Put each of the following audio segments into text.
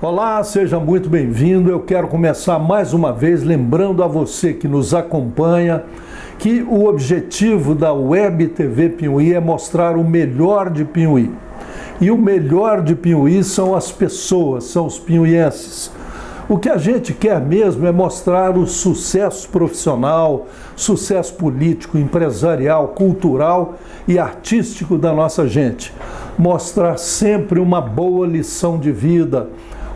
Olá, seja muito bem-vindo. Eu quero começar mais uma vez lembrando a você que nos acompanha que o objetivo da Web TV Piuí é mostrar o melhor de Piuí. E o melhor de Piuí são as pessoas, são os piuienses. O que a gente quer mesmo é mostrar o sucesso profissional, sucesso político, empresarial, cultural e artístico da nossa gente. Mostrar sempre uma boa lição de vida,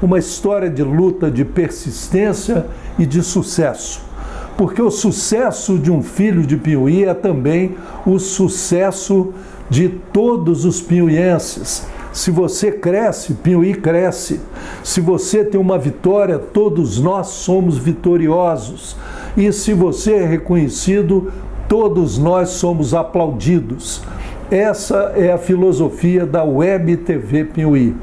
uma história de luta, de persistência e de sucesso. Porque o sucesso de um filho de Piuí é também o sucesso de todos os piuienses. Se você cresce, Piuí cresce. Se você tem uma vitória, todos nós somos vitoriosos. E se você é reconhecido, todos nós somos aplaudidos. Essa é a filosofia da Web TV Piuí.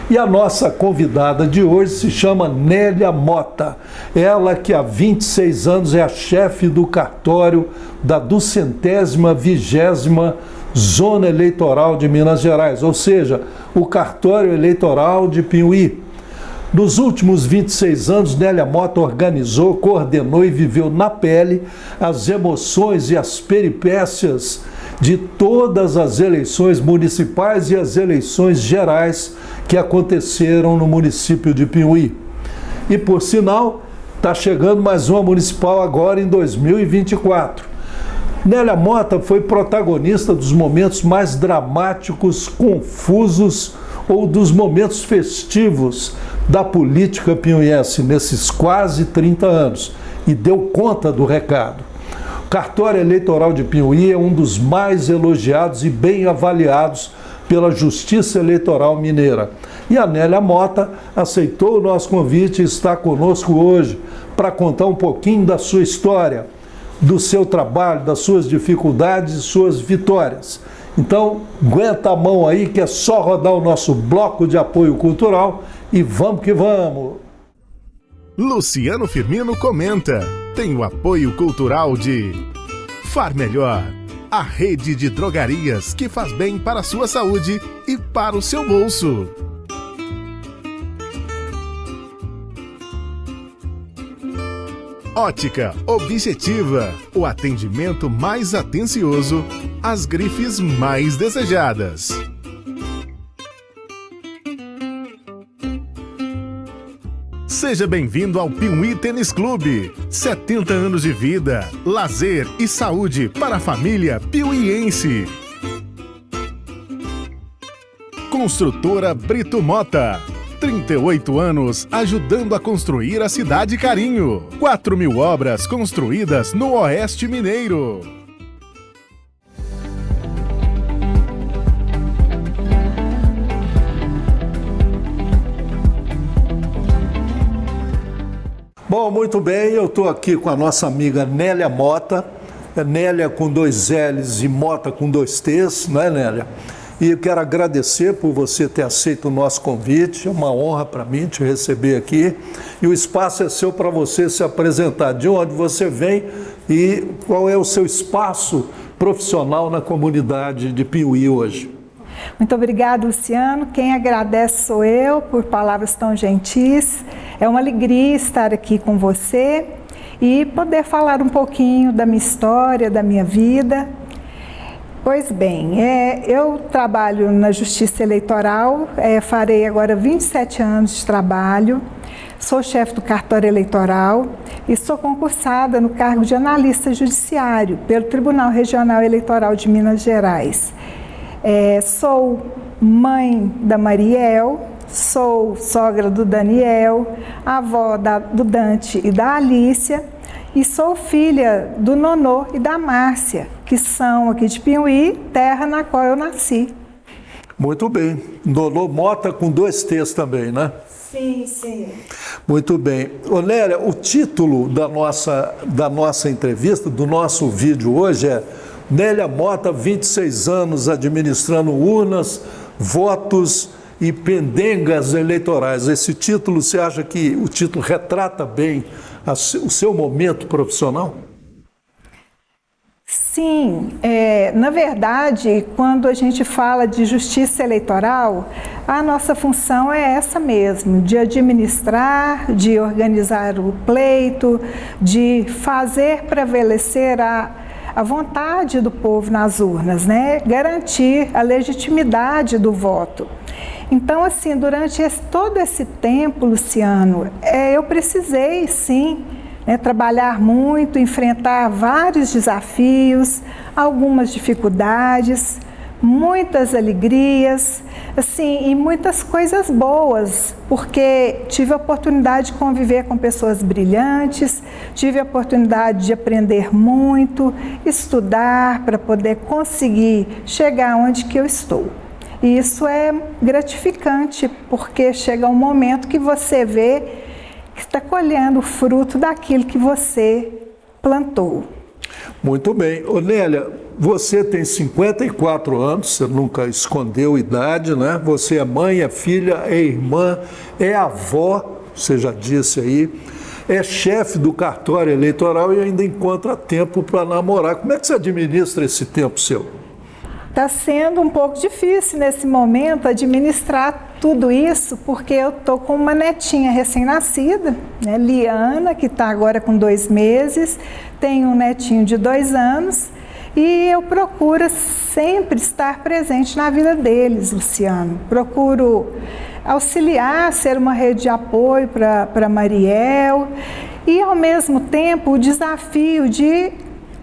E a nossa convidada de hoje se chama Nélia Mota. Ela que há 26 anos é a chefe do cartório da 220ª Zona Eleitoral de Minas Gerais, ou seja, o cartório eleitoral de Piuí. Nos últimos 26 anos, Nélia Mota organizou, coordenou e viveu na pele as emoções e as peripécias de todas as eleições municipais e as eleições gerais que aconteceram no município de Piuí. E, por sinal, está chegando mais uma municipal agora em 2024. Nélia Mota foi protagonista dos momentos mais dramáticos, confusos ou dos momentos festivos da política piuiense nesses quase 30 anos e deu conta do recado. O cartório eleitoral de Piuí é um dos mais elogiados e bem avaliados pela Justiça Eleitoral Mineira. E a Nélia Mota aceitou o nosso convite e está conosco hoje para contar um pouquinho da sua história, do seu trabalho, das suas dificuldades e suas vitórias. Então, aguenta a mão aí que é só rodar o nosso bloco de apoio cultural e vamos que vamos! Luciano Firmino comenta. Tem o apoio cultural de Far Melhor, a rede de drogarias que faz bem para a sua saúde e para o seu bolso. Ótica Objetiva, o atendimento mais atencioso, as grifes mais desejadas. Seja bem-vindo ao Piuí Tênis Clube. 70 anos de vida, lazer e saúde para a família piuiense. Construtora Brito Mota. 38 anos ajudando a construir a cidade Carinho. 4.000 obras construídas no Oeste Mineiro. Bom, muito bem, eu estou aqui com a nossa amiga Nélia Mota. Nélia com 2 L's e Mota com 2 T's, não é, Nélia? E eu quero agradecer por você ter aceito o nosso convite, é uma honra para mim te receber aqui. E o espaço é seu para você se apresentar, de onde você vem e qual é o seu espaço profissional na comunidade de Piuí hoje. Muito obrigada, Luciano. Quem agradece sou eu por palavras tão gentis. É uma alegria estar aqui com você e poder falar um pouquinho da minha história, da minha vida. Pois bem, eu trabalho na Justiça Eleitoral, farei agora 27 anos de trabalho, sou chefe do cartório eleitoral e sou concursada no cargo de analista judiciário pelo Tribunal Regional Eleitoral de Minas Gerais. Sou mãe da Mariel, sou sogra do Daniel, avó do Dante e da Alícia e sou filha do Nonô e da Márcia, que são aqui de Piuí, terra na qual eu nasci. Muito bem. Nonô Mota com 2 T's também, né? Sim, sim. Muito bem. Ô, Nélia, o título da nossa entrevista, do nosso vídeo hoje é Nélia Mota, 26 anos administrando urnas, votos e pendengas eleitorais. Esse título, você acha que o título retrata bem o seu momento profissional? Sim, na verdade, quando a gente fala de justiça eleitoral, a nossa função é essa mesmo, de administrar, de organizar o pleito, de fazer prevalecer a vontade do povo nas urnas, né? Garantir a legitimidade do voto. Então, assim, durante todo esse tempo, Luciano, eu precisei, sim, trabalhar muito, enfrentar vários desafios, algumas dificuldades, muitas alegrias, assim, e muitas coisas boas, porque tive a oportunidade de conviver com pessoas brilhantes, tive a oportunidade de aprender muito, estudar para poder conseguir chegar onde que eu estou. E isso é gratificante, porque chega um momento que você vê que está colhendo o fruto daquilo que você plantou. Muito bem. Ô Nélia, você tem 54 anos, você nunca escondeu idade, né? Você é mãe, é filha, é irmã, é avó, você já disse aí, é chefe do cartório eleitoral e ainda encontra tempo para namorar. Como é que você administra esse tempo seu? Está sendo um pouco difícil nesse momento administrar tudo isso, porque eu estou com uma netinha recém-nascida, né, Liana, que está agora com 2 meses, tenho um netinho de 2 anos e eu procuro sempre estar presente na vida deles, Luciano. Procuro auxiliar, ser uma rede de apoio para Mariel e, ao mesmo tempo, o desafio de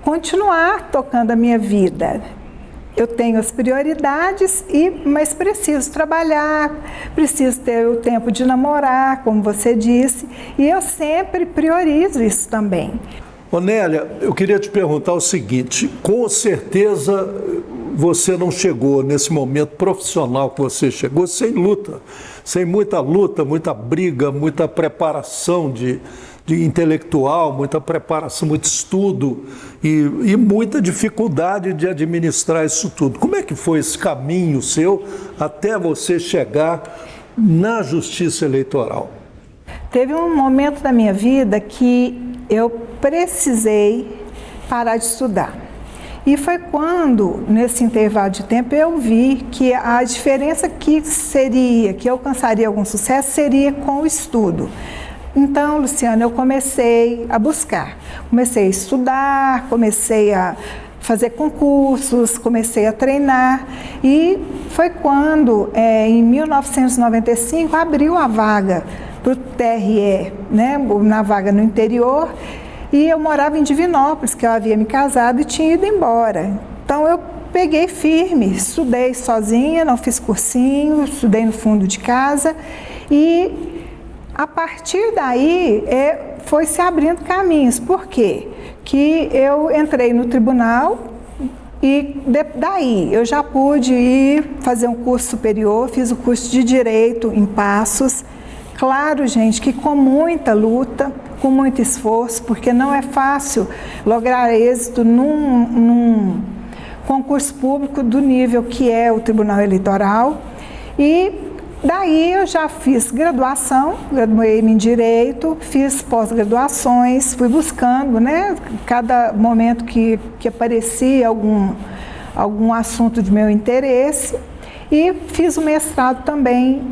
continuar tocando a minha vida. Eu tenho as prioridades, mas preciso trabalhar, preciso ter o tempo de namorar, como você disse, e eu sempre priorizo isso também. Ô Nélia, eu queria te perguntar o seguinte, com certeza você não chegou nesse momento profissional que você chegou sem luta, sem muita luta, muita briga, muita preparação de intelectual, muita preparação, muito estudo e muita dificuldade de administrar isso tudo. Como é que foi esse caminho seu até você chegar na Justiça Eleitoral? Teve um momento da minha vida que eu precisei parar de estudar. E foi quando, nesse intervalo de tempo, eu vi que a diferença que eu alcançaria algum sucesso seria com o estudo. Então, Luciano, eu comecei a buscar, comecei a estudar, comecei a fazer concursos, comecei a treinar e foi quando, em 1995, abriu a vaga para o TRE, né, na vaga no interior, e eu morava em Divinópolis, que eu havia me casado e tinha ido embora. Então, eu peguei firme, estudei sozinha, não fiz cursinho, estudei no fundo de casa e a partir daí, foi se abrindo caminhos. Por quê? Que eu entrei no tribunal e daí eu já pude ir fazer um curso superior, fiz o curso de Direito em Passos. Claro, gente, que com muita luta, com muito esforço, porque não é fácil lograr êxito num concurso público do nível que é o Tribunal Eleitoral. E daí eu já fiz graduação, graduei-me em Direito, fiz pós-graduações, fui buscando, né, cada momento que aparecia algum assunto de meu interesse e fiz o mestrado também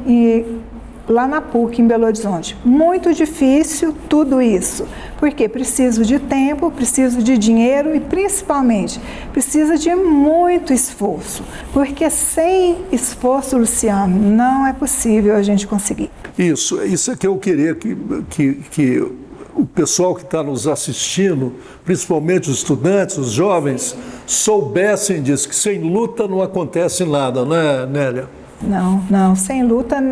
lá na PUC, em Belo Horizonte. Muito difícil tudo isso, porque preciso de tempo, preciso de dinheiro e, principalmente, precisa de muito esforço, porque sem esforço, Luciano, não é possível a gente conseguir. Isso é que eu queria que o pessoal que está nos assistindo, principalmente os estudantes, os jovens, soubessem disso, que sem luta não acontece nada, né, Nélia? Não, sem luta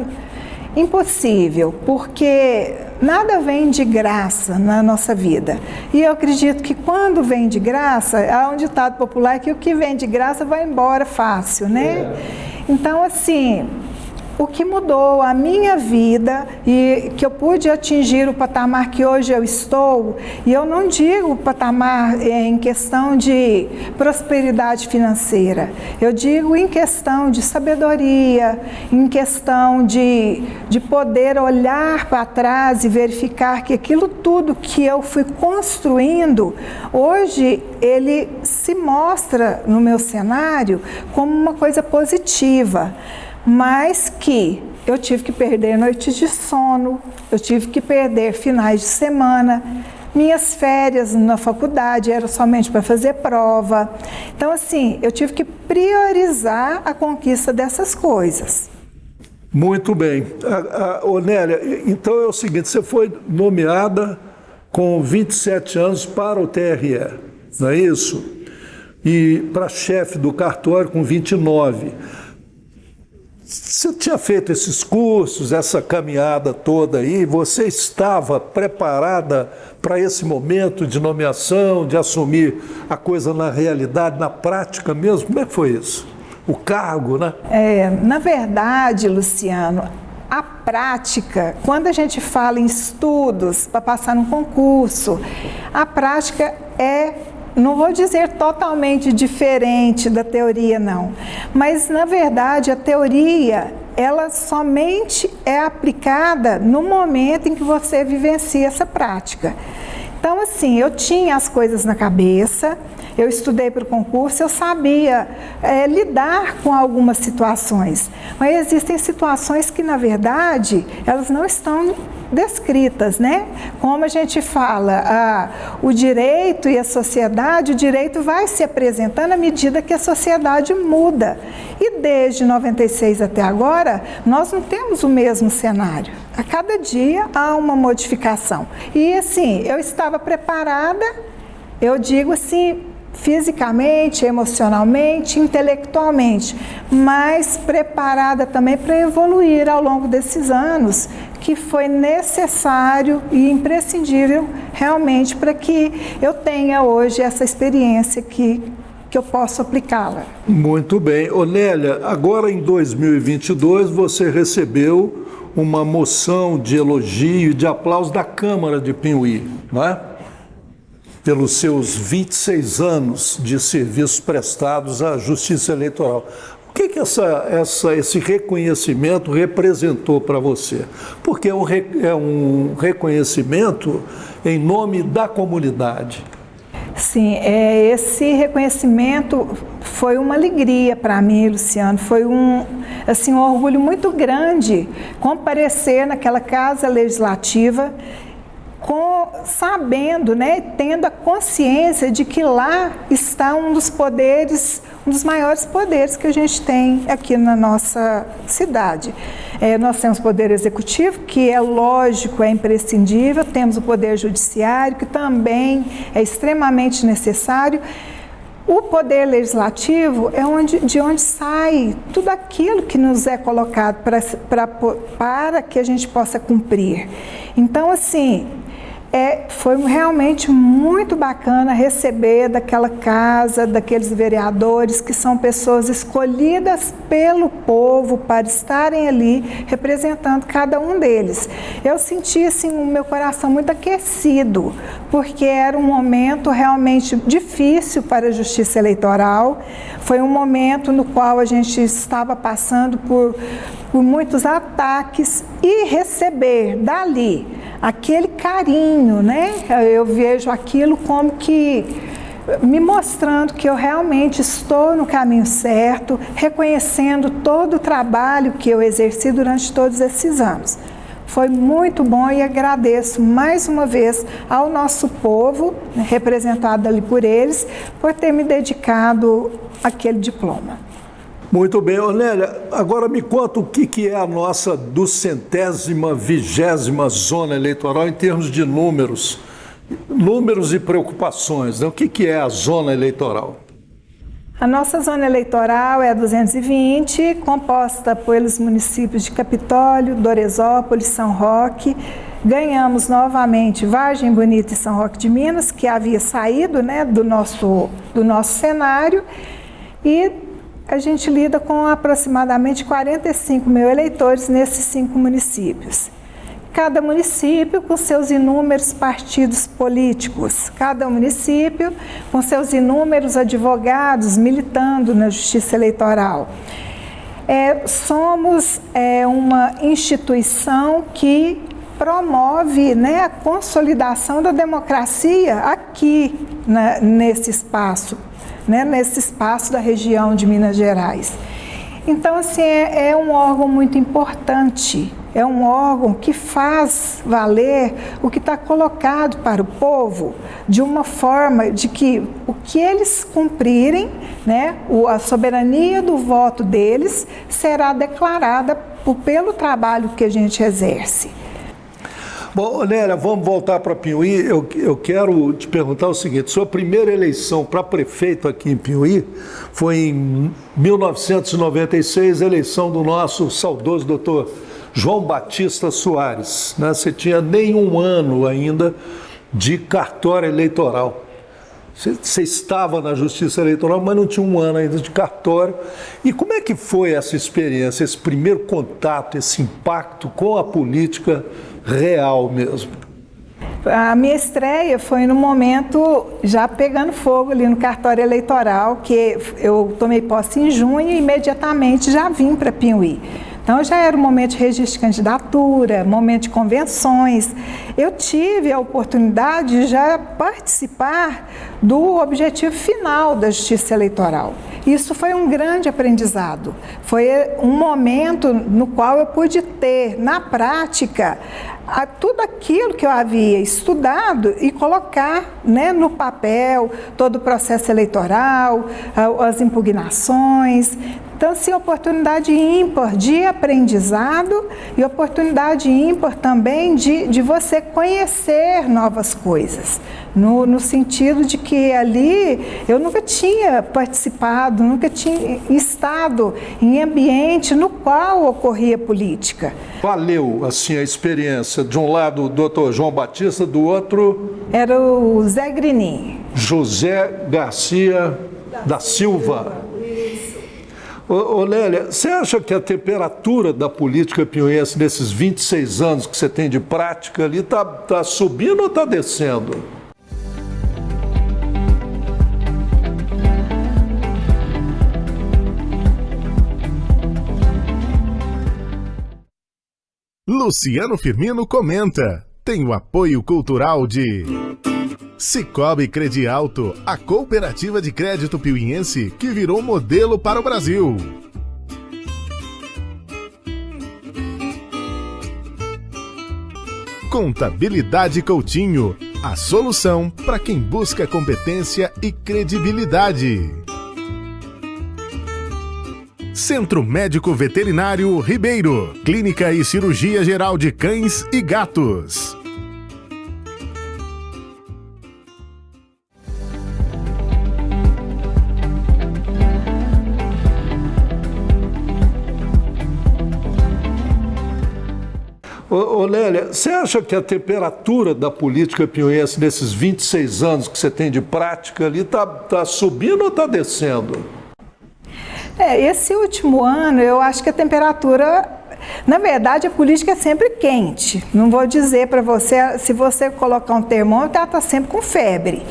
impossível, porque nada vem de graça na nossa vida. E eu acredito que quando vem de graça, há um ditado popular que o que vem de graça vai embora fácil, né? Então, assim, o que mudou a minha vida e que eu pude atingir o patamar que hoje eu estou, e eu não digo patamar em questão de prosperidade financeira, eu digo em questão de sabedoria, em questão de poder olhar para trás e verificar que aquilo tudo que eu fui construindo, hoje ele se mostra no meu cenário como uma coisa positiva. mas que eu tive que perder noites de sono, eu tive que perder finais de semana, minhas férias na faculdade eram somente para fazer prova. Então, assim, eu tive que priorizar a conquista dessas coisas. Muito bem. Nélia, então é o seguinte, você foi nomeada com 27 anos para o TRE, não é isso? E para chefe do cartório com 29. Você tinha feito esses cursos, essa caminhada toda aí, você estava preparada para esse momento de nomeação, de assumir a coisa na realidade, na prática mesmo? Como é que foi isso? O cargo, né? Na verdade, Luciano, a prática, quando a gente fala em estudos para passar num concurso, a prática não vou dizer totalmente diferente da teoria, não. Mas, na verdade, a teoria, ela somente é aplicada no momento em que você vivencia essa prática. Então, assim, eu tinha as coisas na cabeça, eu estudei para o concurso, eu sabia lidar com algumas situações. Mas existem situações que, na verdade, elas não estão descritas, né? Como a gente fala, o direito e a sociedade, o direito vai se apresentando à medida que a sociedade muda. E desde 96 até agora, nós não temos o mesmo cenário. A cada dia há uma modificação. E assim, eu estava preparada, eu digo assim, fisicamente, emocionalmente, intelectualmente, mas preparada também para evoluir ao longo desses anos, que foi necessário e imprescindível realmente para que eu tenha hoje essa experiência que eu posso aplicá-la. Muito bem. Nélia, agora em 2022 você recebeu uma moção de elogio e de aplauso da Câmara de Pinhuí, não é? Pelos seus 26 anos de serviços prestados à Justiça Eleitoral. O que esse reconhecimento representou para você? Porque é um reconhecimento em nome da comunidade. Sim, esse reconhecimento foi uma alegria para mim, Luciano, foi um orgulho muito grande comparecer naquela Casa Legislativa, sabendo, né, tendo a consciência de que lá está um dos poderes, um dos maiores poderes que a gente tem aqui na nossa cidade. Nós temos o poder executivo, que é lógico, é imprescindível, temos o poder judiciário, que também é extremamente necessário. O poder legislativo é de onde sai tudo aquilo que nos é colocado para que a gente possa cumprir. Então, assim, foi realmente muito bacana receber daquela casa, daqueles vereadores que são pessoas escolhidas pelo povo para estarem ali representando cada um deles. Eu senti assim, o meu coração muito aquecido, porque era um momento realmente difícil para a Justiça Eleitoral. Foi um momento no qual a gente estava passando por muitos ataques e receber dali aquele carinho, né? Eu vejo aquilo como que me mostrando que eu realmente estou no caminho certo, reconhecendo todo o trabalho que eu exerci durante todos esses anos. Foi muito bom e agradeço mais uma vez ao nosso povo, representado ali por eles, por ter me dedicado àquele diploma. Muito bem, Nélia, agora me conta o que é a nossa 220ª zona eleitoral em termos de números e preocupações, né? O que é a zona eleitoral? A nossa zona eleitoral é a 220, composta pelos municípios de Capitólio, Doresópolis, São Roque. Ganhamos novamente Vargem Bonita e São Roque de Minas, que havia saído, né, do nosso cenário, e a gente lida com aproximadamente 45 mil eleitores nesses 5 municípios. Cada município com seus inúmeros partidos políticos, cada município com seus inúmeros advogados militando na Justiça Eleitoral. Somos uma instituição que promove, né, a consolidação da democracia aqui nesse espaço. Nesse espaço da região de Minas Gerais. Então, assim, é um órgão muito importante, é um órgão que faz valer o que está colocado para o povo de uma forma de que o que eles cumprirem, né, a soberania do voto deles será declarada pelo trabalho que a gente exerce. Bom, Nélia, vamos voltar para Piuí. Eu quero te perguntar o seguinte: sua primeira eleição para prefeito aqui em Piuí foi em 1996, eleição do nosso saudoso doutor João Batista Soares, né? Você tinha nenhum ano ainda de cartório eleitoral. Você estava na Justiça Eleitoral, mas não tinha um ano ainda de cartório. E como é que foi essa experiência, esse primeiro contato, esse impacto com a política real mesmo? A minha estreia foi no momento já pegando fogo ali no cartório eleitoral, que eu tomei posse em junho e imediatamente já vim para Piuí. Então já era o momento de registro de candidatura, momento de convenções. Eu tive a oportunidade de já participar do objetivo final da Justiça Eleitoral. Isso foi um grande aprendizado. Foi um momento no qual eu pude ter, na prática, tudo aquilo que eu havia estudado e colocar, né, no papel, todo o processo eleitoral, as impugnações. Então, assim, oportunidade ímpar de aprendizado e oportunidade ímpar também de você conhecer novas coisas, no sentido de que ali eu nunca tinha participado, nunca tinha estado em ambiente no qual ocorria política. Valeu, assim, a experiência. De um lado o doutor João Batista, do outro... Era o Zé Grinim. José Garcia da Silva. Ô Nélia, você acha que a temperatura da política piauiense nesses 26 anos que você tem de prática ali tá subindo ou está descendo? Luciano Firmino comenta. Tem o apoio cultural de Sicoob Credialto, a cooperativa de crédito piuiense que virou modelo para o Brasil. Contabilidade Coutinho, a solução para quem busca competência e credibilidade. Centro Médico Veterinário Ribeiro, clínica e cirurgia geral de cães e gatos. Ô Nélia, você acha que a temperatura da política piauiense nesses 26 anos que você tem de prática ali tá subindo ou está descendo? Esse último ano eu acho que a temperatura, na verdade a política é sempre quente. Não vou dizer para você, se você colocar um termômetro, ela está sempre com febre.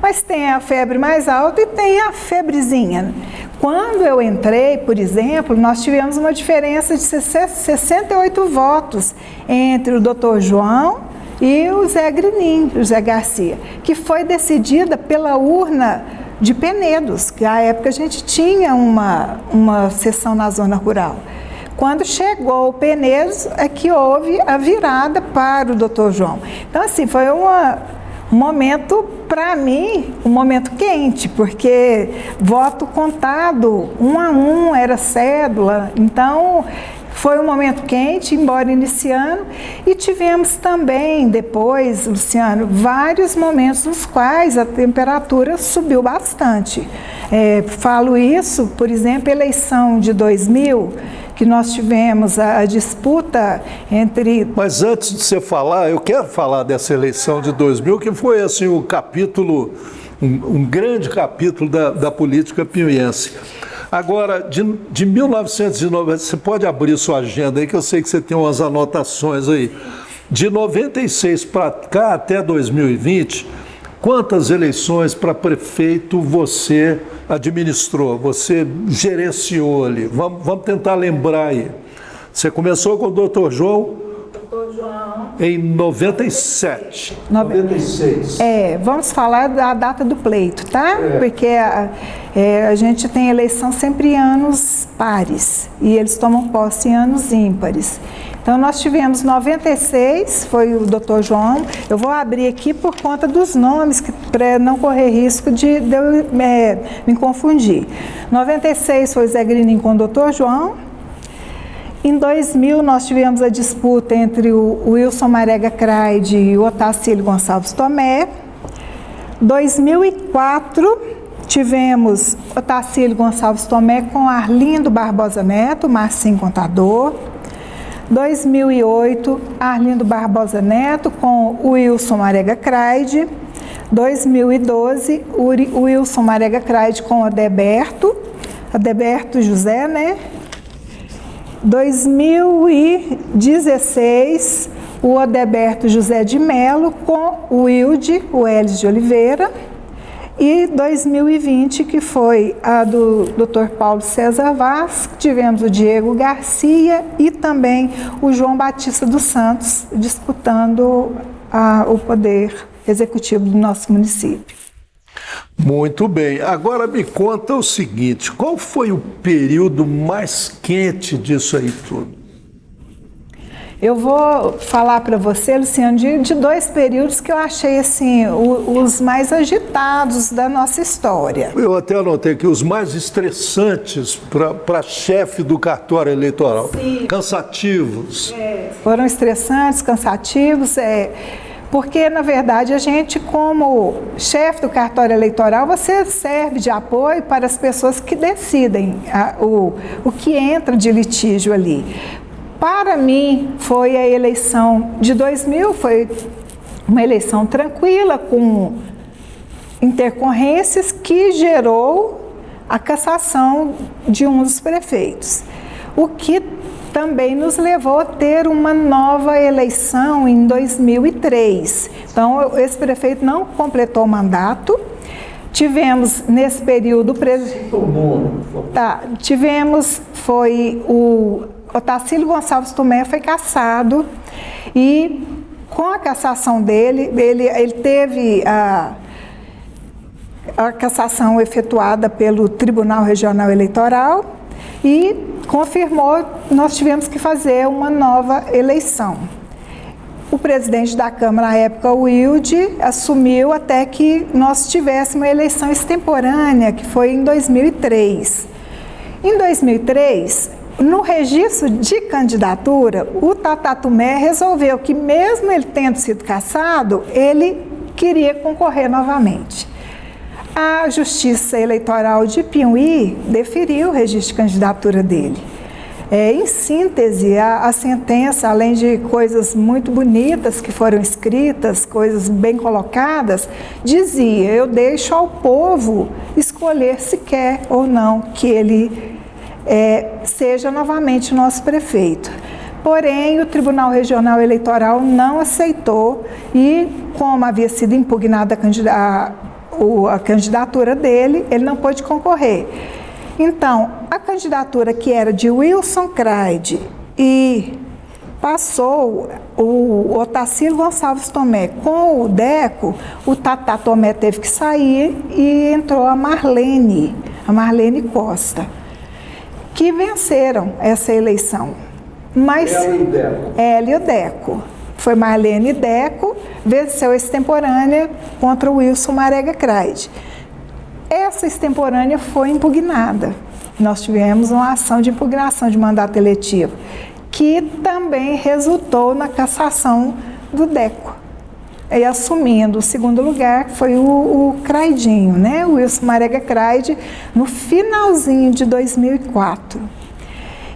Mas tem a febre mais alta e tem a febrezinha. Quando eu entrei, por exemplo, nós tivemos uma diferença de 68 votos entre o doutor João e o Zé Grinim, o Zé Garcia, que foi decidida pela urna de Penedos, que à época a gente tinha uma sessão na zona rural. Quando chegou o Penedos, é que houve a virada para o doutor João. Então, assim, foi um momento, para mim, um momento quente, porque voto contado, 1 a 1, era cédula, então foi um momento quente, embora iniciando, e tivemos também depois, Luciano, vários momentos nos quais a temperatura subiu bastante. Falo isso, por exemplo, a eleição de 2000, que nós tivemos a disputa entre... Mas antes de você falar, eu quero falar dessa eleição de 2000, que foi assim o capítulo, um grande capítulo da política piauiense. Agora, de 1990, você pode abrir sua agenda aí, que eu sei que você tem umas anotações aí. De 96 para cá até 2020, quantas eleições para prefeito você administrou, você gerenciou ali? Vamos tentar lembrar aí. Você começou com o doutor João? Doutor João Em 97. 96. Vamos falar da data do pleito, tá? Porque a gente tem eleição sempre em anos pares e eles tomam posse em anos ímpares. Então, nós tivemos 96, foi o Dr. João. Eu vou abrir aqui por conta dos nomes, para não correr risco de eu me confundir. 96 foi o Zé Grinim com o Dr. João. Em 2000, nós tivemos a disputa entre o Wilson Marega Craide e o Otacílio Gonçalves Tomé. 2004, tivemos Otacílio Gonçalves Tomé com Arlindo Barbosa Neto, Marcinho Contador. 2008, Arlindo Barbosa Neto com o Wilson Marega Craide. 2012, o Wilson Marega Craide com Adeberto José, né? 2016, o Adeberto José de Melo com o Wilde, o Elis de Oliveira. E 2020, que foi a do Dr. Paulo César Vaz, tivemos o Diego Garcia e também o João Batista dos Santos disputando o poder executivo do nosso município. Muito bem. Agora me conta o seguinte, qual foi o período mais quente disso aí tudo? Eu vou falar para você, Luciano, de dois períodos que eu achei assim, os mais agitados da nossa história. Eu até anotei aqui os mais estressantes para chefe do cartório eleitoral. Sim. Cansativos. Foram estressantes, cansativos, porque, na verdade, a gente, como chefe do cartório eleitoral, você serve de apoio para as pessoas que decidem o que entra de litígio ali. Para mim, foi a eleição de 2000, foi uma eleição tranquila, com intercorrências que gerou a cassação de um dos prefeitos. O que também nos levou a ter uma nova eleição em 2003. Então, esse prefeito não completou o mandato. Tivemos, nesse período... foi o Otacílio Gonçalves Tomé foi cassado e, com a cassação dele, ele teve a cassação efetuada pelo Tribunal Regional Eleitoral e confirmou, nós tivemos que fazer uma nova eleição. O presidente da Câmara, na época, o Wilde, assumiu até que nós tivéssemos uma eleição extemporânea, que foi em 2003. Em 2003, no registro de candidatura, o Tatatumé resolveu que, mesmo ele tendo sido cassado, ele queria concorrer novamente. A Justiça Eleitoral de Piauí deferiu o registro de candidatura dele. Em síntese, a sentença, além de coisas muito bonitas que foram escritas, coisas bem colocadas, dizia: eu deixo ao povo escolher se quer ou não que ele seja novamente nosso prefeito. Porém, o Tribunal Regional Eleitoral não aceitou e, como havia sido impugnada a candidatura dele, ele não pôde concorrer. Então, a candidatura que era de Wilson Craide e passou o Otacílio Gonçalves Tomé com o Deco, o Tatá Tomé teve que sair e entrou a Marlene Costa, que venceram essa eleição. Mas ela e o Deco. Foi Marlene Deco, venceu a extemporânea contra o Wilson Marega Craide. Essa extemporânea foi impugnada. Nós tivemos uma ação de impugnação de mandato eletivo, que também resultou na cassação do Deco. E assumindo o segundo lugar, que foi o Craidinho, né? O Wilson Marega Craide, no finalzinho de 2004.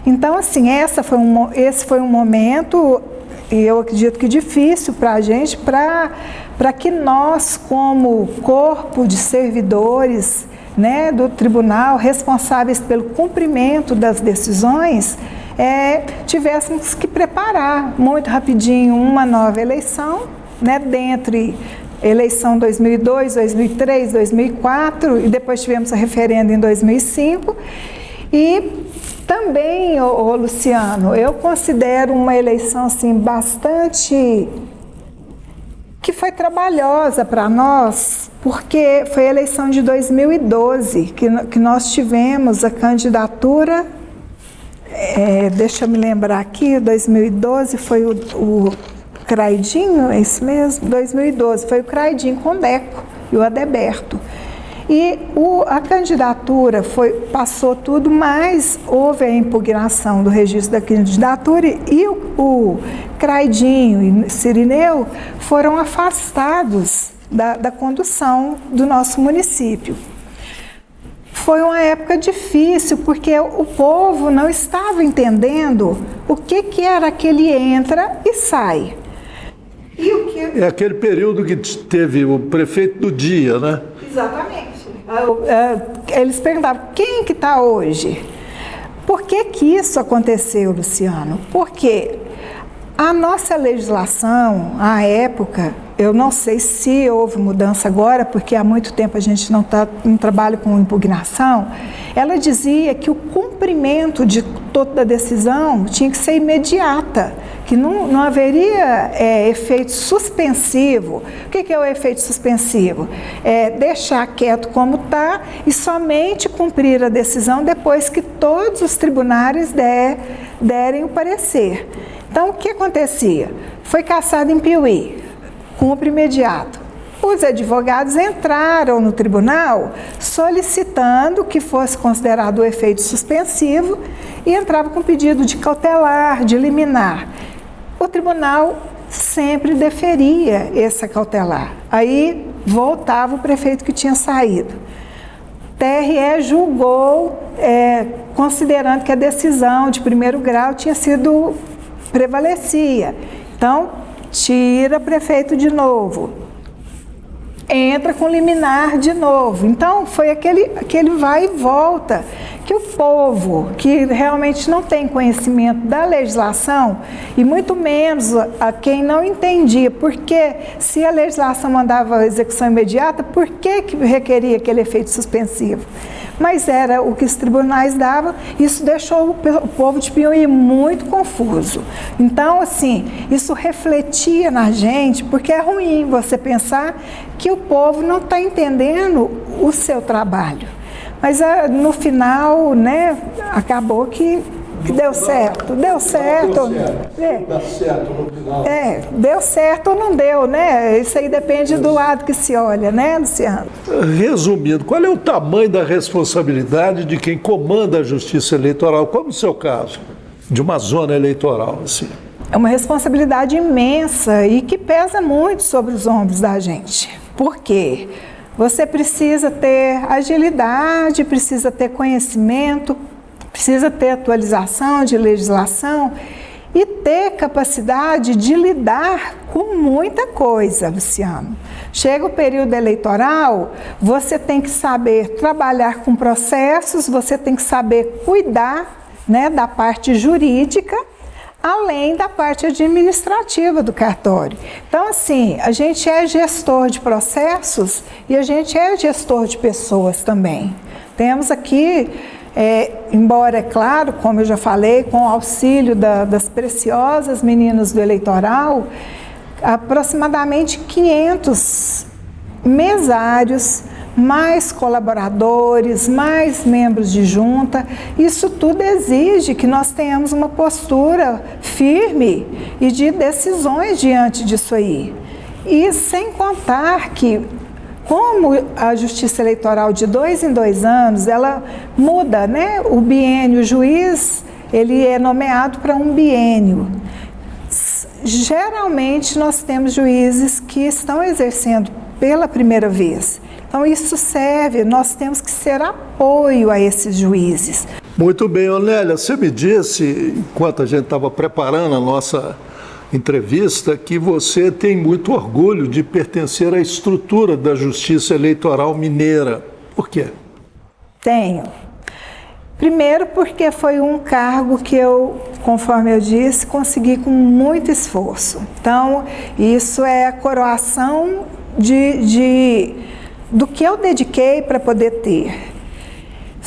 Então, assim, esse foi um momento, e eu acredito que difícil para a gente, para que nós, como corpo de servidores, né, do tribunal, responsáveis pelo cumprimento das decisões, tivéssemos que preparar muito rapidinho uma nova eleição, né, dentre eleição 2002, 2003, 2004, e depois tivemos a referenda em 2005, e Também, Luciano, eu considero uma eleição assim bastante que foi trabalhosa para nós, porque foi a eleição de 2012 que nós tivemos a candidatura, deixa eu me lembrar aqui, 2012 foi o Craidinho, é isso mesmo? 2012 foi o Craidinho com o Deco e o Adeberto. E a candidatura passou tudo, mas houve a impugnação do registro da candidatura e o Craidinho e Cirineu foram afastados da condução do nosso município. Foi uma época difícil, porque o povo não estava entendendo o que era aquele entra e sai. É aquele período que teve o prefeito do dia, né? Exatamente. Eles perguntavam, quem que está hoje? Por que isso aconteceu, Luciano? Porque a nossa legislação, à época, eu não sei se houve mudança agora, porque há muito tempo a gente não trabalha com impugnação, ela dizia que o cumprimento de toda a decisão tinha que ser imediata, que não haveria efeito suspensivo. O que é o efeito suspensivo? É deixar quieto como está e somente cumprir a decisão depois que todos os tribunais derem o parecer. Então, o que acontecia? Foi cassado em Piuí, cumpre imediato. Os advogados entraram no tribunal solicitando que fosse considerado o efeito suspensivo e entravam com pedido de cautelar, de liminar. O tribunal sempre deferia essa cautelar. Aí voltava o prefeito que tinha saído. TRE julgou, considerando que a decisão de primeiro grau tinha sido prevalecia. Então, tira prefeito de novo, entra com liminar de novo. Então, foi aquele vai e volta, que o povo que realmente não tem conhecimento da legislação, e muito menos a quem não entendia, porque se a legislação mandava a execução imediata, por que requeria aquele efeito suspensivo? Mas era o que os tribunais davam, isso deixou o povo de Piuí muito confuso. Então, assim, isso refletia na gente, porque é ruim você pensar que o povo não está entendendo o seu trabalho. Mas no final, né, acabou que deu certo. Deu certo. Dá certo no final. Deu certo ou não deu, né? Isso aí depende do lado que se olha, né, Luciano? Resumindo, qual é o tamanho da responsabilidade de quem comanda a justiça eleitoral, como no seu caso, de uma zona eleitoral, assim? É uma responsabilidade imensa e que pesa muito sobre os ombros da gente. Por quê? Você precisa ter agilidade, precisa ter conhecimento, precisa ter atualização de legislação e ter capacidade de lidar com muita coisa, Luciano. Chega o período eleitoral, você tem que saber trabalhar com processos, você tem que saber cuidar, né, da parte jurídica, além da parte administrativa do cartório. Então, assim, a gente é gestor de processos e a gente é gestor de pessoas também. Temos aqui, embora, é claro, como eu já falei, com o auxílio das preciosas meninas do eleitoral, aproximadamente 500 mesários, mais colaboradores, mais membros de junta. Isso tudo exige que nós tenhamos uma postura firme e de decisões diante disso aí. E sem contar que, como a Justiça Eleitoral de 2 em 2 anos, ela muda, né? O biênio, o juiz, ele é nomeado para um biênio. Geralmente nós temos juízes que estão exercendo pela primeira vez. Então isso serve, nós temos que ser apoio a esses juízes. Muito bem, Onélia, você me disse, enquanto a gente estava preparando a nossa entrevista, que você tem muito orgulho de pertencer à estrutura da Justiça Eleitoral Mineira. Por quê? Tenho. Primeiro porque foi um cargo que eu, conforme eu disse, consegui com muito esforço. Então, isso é a coroação do que eu dediquei para poder ter.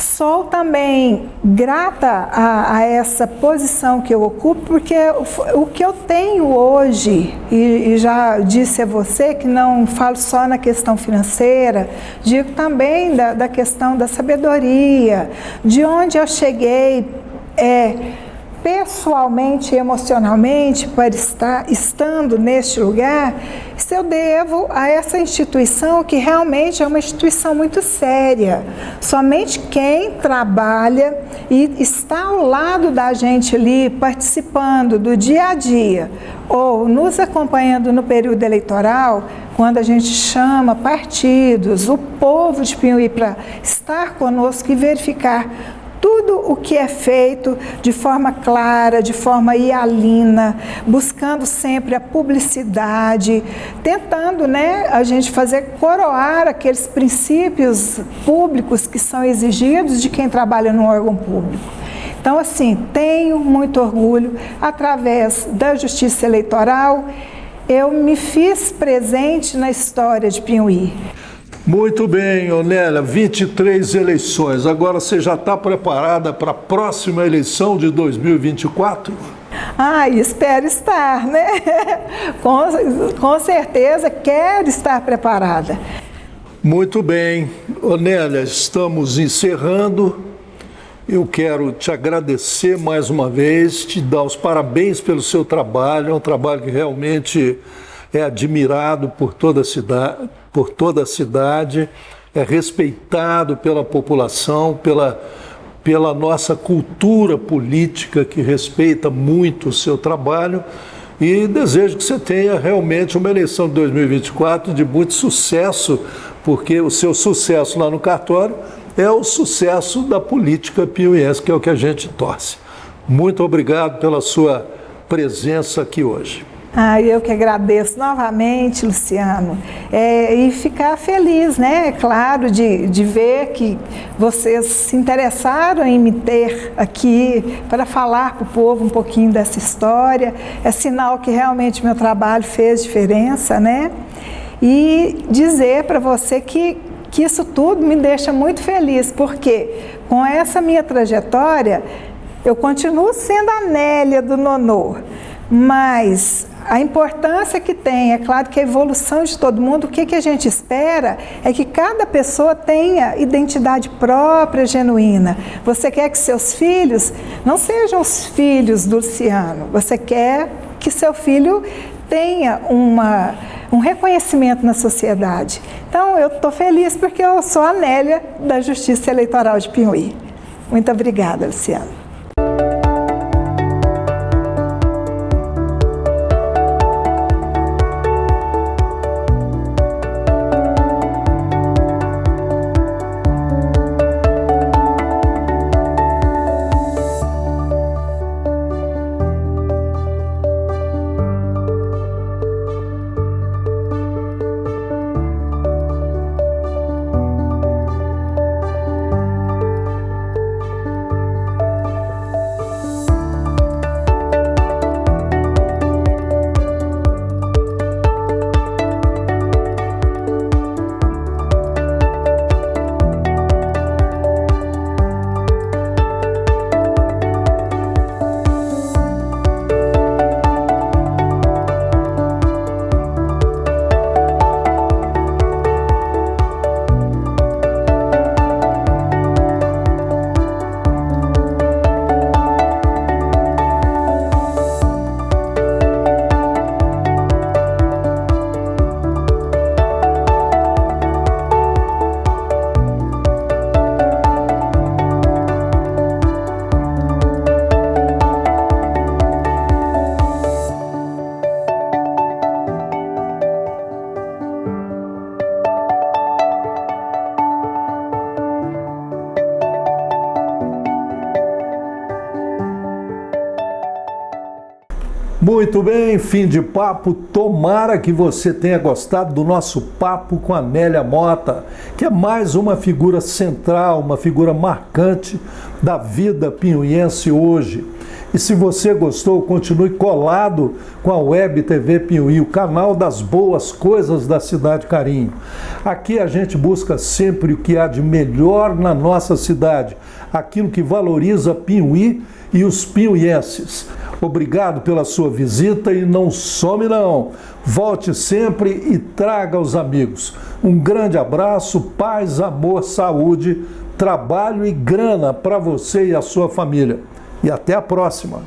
Sou também grata a essa posição que eu ocupo, porque o que eu tenho hoje, e já disse a você que não falo só na questão financeira, digo também da questão da sabedoria, de onde eu cheguei pessoalmente e emocionalmente para estando neste lugar, isso eu devo a essa instituição que realmente é uma instituição muito séria. Somente quem trabalha e está ao lado da gente ali, participando do dia a dia, ou nos acompanhando no período eleitoral, quando a gente chama partidos, o povo de Piuí para estar conosco e verificar tudo o que é feito de forma clara, de forma hialina, buscando sempre a publicidade, tentando, a gente fazer coroar aqueles princípios públicos que são exigidos de quem trabalha no órgão público. Então, assim, tenho muito orgulho, através da Justiça Eleitoral, eu me fiz presente na história de Piuí. Muito bem, Nélia, 23 eleições. Agora você já está preparada para a próxima eleição de 2024? Espero estar, né? Com certeza quero estar preparada. Muito bem. Nélia, estamos encerrando. Eu quero te agradecer mais uma vez, te dar os parabéns pelo seu trabalho. É um trabalho que realmente é admirado por toda a cidade, é respeitado pela população, pela nossa cultura política que respeita muito o seu trabalho, e desejo que você tenha realmente uma eleição de 2024 de muito sucesso, porque o seu sucesso lá no cartório é o sucesso da política piuiense, que é o que a gente torce. Muito obrigado pela sua presença aqui hoje. Eu que agradeço novamente, Luciano, e ficar feliz, né? É claro, de ver que vocês se interessaram em me ter aqui para falar para o povo um pouquinho dessa história. É sinal que realmente meu trabalho fez diferença, né? E dizer para você que isso tudo me deixa muito feliz, porque com essa minha trajetória, eu continuo sendo a Nélia do Nonô, mas a importância que tem, é claro que a evolução de todo mundo, o que a gente espera é que cada pessoa tenha identidade própria, genuína. Você quer que seus filhos não sejam os filhos do Luciano, você quer que seu filho tenha um reconhecimento na sociedade. Então, eu estou feliz porque eu sou a Nélia da Justiça Eleitoral de Piuí. Muito obrigada, Luciano. Muito bem, fim de papo. Tomara que você tenha gostado do nosso papo com a Nélia Mota, que é mais uma figura central, uma figura marcante da vida piuiense hoje. E se você gostou, continue colado com a Web TV Piuí, o canal das boas coisas da cidade Carinho. Aqui a gente busca sempre o que há de melhor na nossa cidade, aquilo que valoriza Piuí e os piuienses. Obrigado pela sua visita e não some não. Volte sempre e traga os amigos. Um grande abraço, paz, amor, saúde, trabalho e grana para você e a sua família. E até a próxima.